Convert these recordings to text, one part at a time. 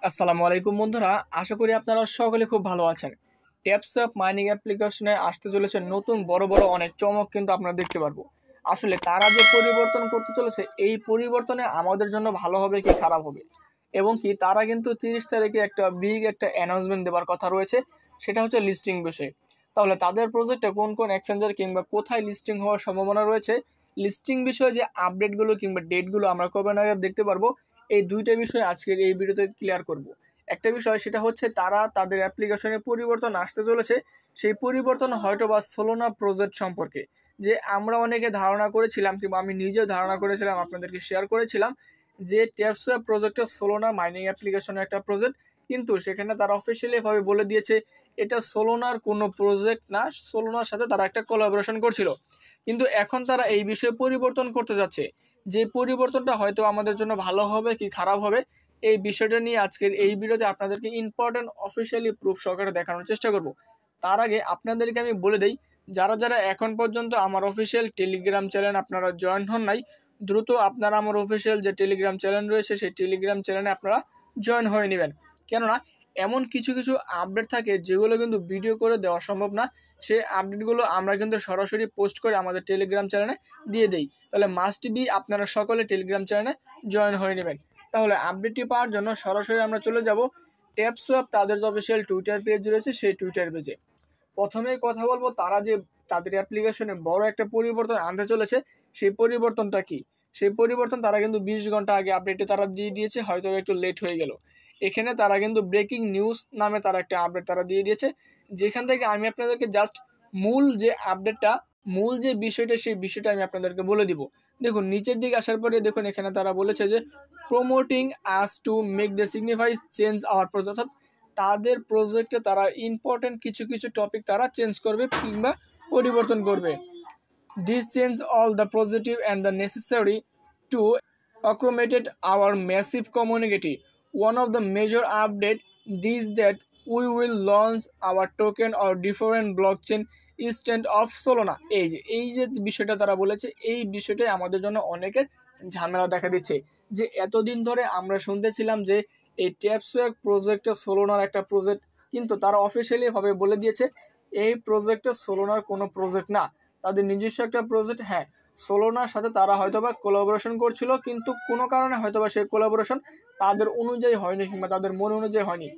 আসসালামু আলাইকুম বন্ধুরা, আশা করি আপনারা সকলে খুব ভালো আছেন। ট্যাপসঅ্যাপ মাইনিং অ্যাপ্লিকেশনে আসতে চলেছে নতুন বড় বড় অনেক চমক কিন্তু আপনারা দেখতে পারবো। আসলে তারা যে পরিবর্তন করতে চলেছে, এই পরিবর্তনে আমাদের জন্য ভালো হবে কি খারাপ হবে, এবং কি তারা কিন্তু 30 তারিখে একটা বিগ একটা অ্যানাউন্সমেন্ট দেওয়ার কথা রয়েছে, সেটা হচ্ছে লিস্টিং বিষয়ে। তাহলে তাদের প্রজেক্টে কোন কোন এক্সচেঞ্জার কিংবা কোথায় লিস্টিং হওয়ার সম্ভাবনা রয়েছে, লিস্টিং বিষয়ে যে আপডেটগুলো কিংবা ডেটগুলো আমরা কবে নাগাদ দেখতে পারবো, এই দুইটা বিষয় আজকের এই ভিডিওতে ক্লিয়ার করব। একটা বিষয় সেটা হচ্ছে তারা তাদের অ্যাপ্লিকেশনে পরিবর্তন আসতে চলেছে, সেই পরিবর্তন হয়তো বা সোলোনা প্রজেক্ট সম্পর্কে, যে আমরা অনেকে ধারণা করেছিলাম কিংবা আমি নিজেও ধারণা করেছিলাম, আপনাদেরকে শেয়ার করেছিলাম যে ট্যাপসওয়াপ প্রজেক্টটা সোলোনা মাইনিং অ্যাপ্লিকেশনের একটা প্রজেক্ট, কিন্তু সেখানে তারা অফিসিয়ালি ভাবে বলে দিয়েছে এটা সোলোনার কোনো প্রজেক্ট না, সোলোনার সাথে তারা একটা কোলাবোরেশন করছিল। কিন্তু এখন তারা এই বিষয়ে পরিবর্তন করতে যাচ্ছে, যে পরিবর্তনটা হয়তো আমাদের জন্য ভালো হবে কি খারাপ হবে, এই বিষয়টা নিয়ে আজকের এই ভিডিওতে আপনাদেরকে ইম্পর্টেন্ট অফিসিয়ালি প্রুফ সহকারে দেখানোর চেষ্টা করব। তার আগে আপনাদেরকে আমি বলে দেই, যারা যারা এখন পর্যন্ত আমার অফিসিয়াল টেলিগ্রাম চ্যানেল আপনারা জয়েন হন নাই, দ্রুত আপনারা আমার অফিসিয়াল যে টেলিগ্রাম চ্যানেল রয়েছে সেই টেলিগ্রাম চ্যানেলে আপনারা জয়েন হয়ে নেবেন। কেননা এমন কিছু কিছু আপডেট থাকে যেগুলো কিন্তু ভিডিও করে দেওয়া সম্ভব না, সেই আপডেটগুলো আমরা কিন্তু সরাসরি পোস্ট করে আমাদের টেলিগ্রাম চ্যানেলে দিয়ে দেই। তাহলে মাস্ট বি আপনারা সকলে টেলিগ্রাম চ্যানেলে জয়েন হয়ে নেবেন। তাহলে আপডেটটি পাওয়ার জন্য সরাসরি আমরা চলে যাব ট্যাপসওয়াপ তাদের যে অফিসিয়াল টুইটার পেজ রয়েছে সেই টুইটার পেজে। প্রথমেই কথা বলবো তারা যে তাদের অ্যাপ্লিকেশনে বড় একটা পরিবর্তন আনতে চলেছে, সেই পরিবর্তনটা কি। সেই পরিবর্তন তারা কিন্তু 20 ঘন্টা আগে আপডেটে তারা দিয়ে দিয়েছে, হয়তো একটু লেট হয়ে গেল। এখানে তারা কিন্তু ব্রেকিং নিউজ নামে তারা একটা আপডেট তারা দিয়ে দিয়েছে, যেখান থেকে আমি আপনাদেরকে জাস্ট মূল যে আপডেটটা, মূল যে বিষয়টা, সেই বিষয়টা আমি আপনাদেরকে বলে দিব। দেখুন নিচের দিকে আসার পরে দেখুন এখানে তারা বলেছে যে promoting us to make the signifies change our project, অর্থাৎ তাদের প্রজেক্টে তারা ইম্পর্টেন্ট কিছু কিছু টপিক তারা চেঞ্জ করবে কিংবা পরিবর্তন করবে। This change all the positive and the necessary to accommodate our massive community. One of the major update is that we will launch our token or different blockchain instead of Solana. এই যে বিষয়টা তারা বলেছে, এই বিষয়টাই আমাদের জন্য অনেকের ঝামেলা দেখা দিচ্ছে। যে এতদিন ধরে আমরা শুনতেছিলাম যে এই ট্যাপসওয়াপ প্রজেক্টটা সোলোনার একটা প্রজেক্ট, কিন্তু তারা অফিসিয়ালি ভাবে বলে দিয়েছে এই প্রজেক্টটা সোলোনার কোনো প্রজেক্ট না, তাদের নিজস্ব একটা প্রজেক্ট। হ্যাঁ, সোলোনার সাথে তারা হয়তোবা কোলাবোরেশন করছিল, কিন্তু কোনো কারণে হয়তোবা সেই কোলাবোরেশন তাদের অনুযায়ী হয়নি কিংবা তাদের মন অনুযায়ী হয়নি,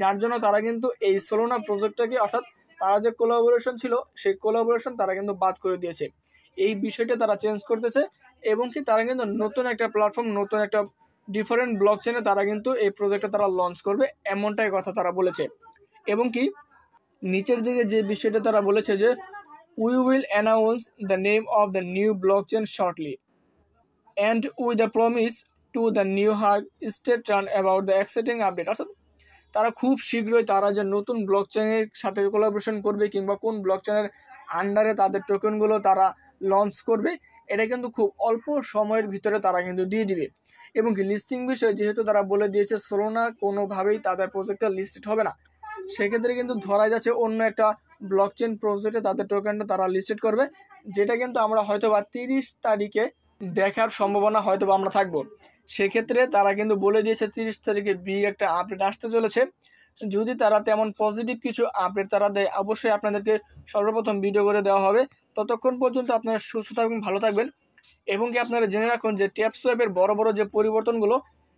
যার জন্য তারা কিন্তু এই সোলোনা প্রজেক্টটাকে, অর্থাৎ তারা যে কোলাবোরেশন ছিল সেই কোলাবোরেশন তারা কিন্তু বাদ করে দিয়েছে। এই বিষয়টা তারা চেঞ্জ করতেছে, এবং কি তারা কিন্তু নতুন একটা প্ল্যাটফর্ম, নতুন একটা ডিফারেন্ট ব্লক চেনে তারা কিন্তু এই প্রজেক্টটা তারা লঞ্চ করবে, এমনটাই কথা তারা বলেছে। এবং কি নিচের দিকে যে বিষয়টা তারা বলেছে যে we will announce the name of the new blockchain shortly and with a promise to the new hug stay tuned about the exciting update, অর্থাৎ তারা খুব শীঘ্রই তারা যে নতুন ব্লকচেনের সাথে কোলাবোরেশন করবে কিংবা কোন ব্লকচেনের আন্ডারে তাদের টোকেনগুলো তারা লঞ্চ করবে, এটা কিন্তু খুব অল্প সময়ের ভিতরে তারা কিন্তু দিয়ে দিবে। এবং কি লিস্টিং বিষয়ে যেহেতু তারা বলে দিয়েছে সোলোনা কোনোভাবেই তাদের প্রজেক্টটা লিস্টেড হবে না, সেক্ষেত্রে কিন্তু ধরা যাচ্ছে অন্য একটা ব্লকচেন প্রজেক্টে তাদের টোকেনটা তারা লিস্টেড করবে, যেটা কিন্তু আমরা হয়তো বা 30 তারিখে দেখার সম্ভাবনা হয়তো বা আমরা থাকবো। সেক্ষেত্রে তারা কিন্তু বলে দিয়েছে 30 তারিখে বিগ একটা আপডেট আসতে চলেছে। যদি তারা তেমন পজিটিভ কিছু আপডেট তারা দেয়, অবশ্যই আপনাদেরকে সর্বপ্রথম ভিডিও করে দেওয়া হবে। ততক্ষণ পর্যন্ত আপনারা সুস্থ থাকবেন, ভালো থাকবেন। এবং কি আপনারা জেনে রাখুন যে ট্যাপসওয়াপের বড় বড় যে পরিবর্তনগুলো,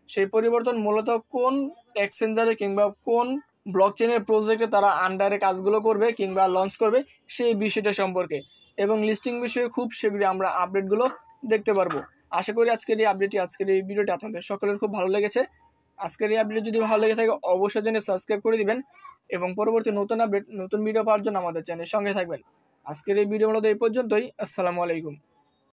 সেই পরিবর্তন মূলত কোন এক্সচেঞ্জারে কিংবা কোন ব্লকচেনের প্রজেক্টে তারা আন্ডারে কাজগুলো করবে কিংবা লঞ্চ করবে, সেই বিষয়টা সম্পর্কে এবং লিস্টিং বিষয়ে খুব শীঘ্রই আমরা আপডেটগুলো দেখতে পারবো। আশা করি আজকের এই ভিডিওটি আপনাদের সকলের খুব ভালো লেগেছে। আজকের এই আপডেট যদি ভালো লেগে থাকে অবশ্যই জেনে সাবস্ক্রাইব করে দিবেন, এবং পরবর্তী নতুন আপডেট নতুন ভিডিও পাওয়ার জন্য আমাদের চ্যানেলের সঙ্গে থাকবেন। আজকের এই ভিডিও মূলত এই পর্যন্তই। আসসালামু আলাইকুম।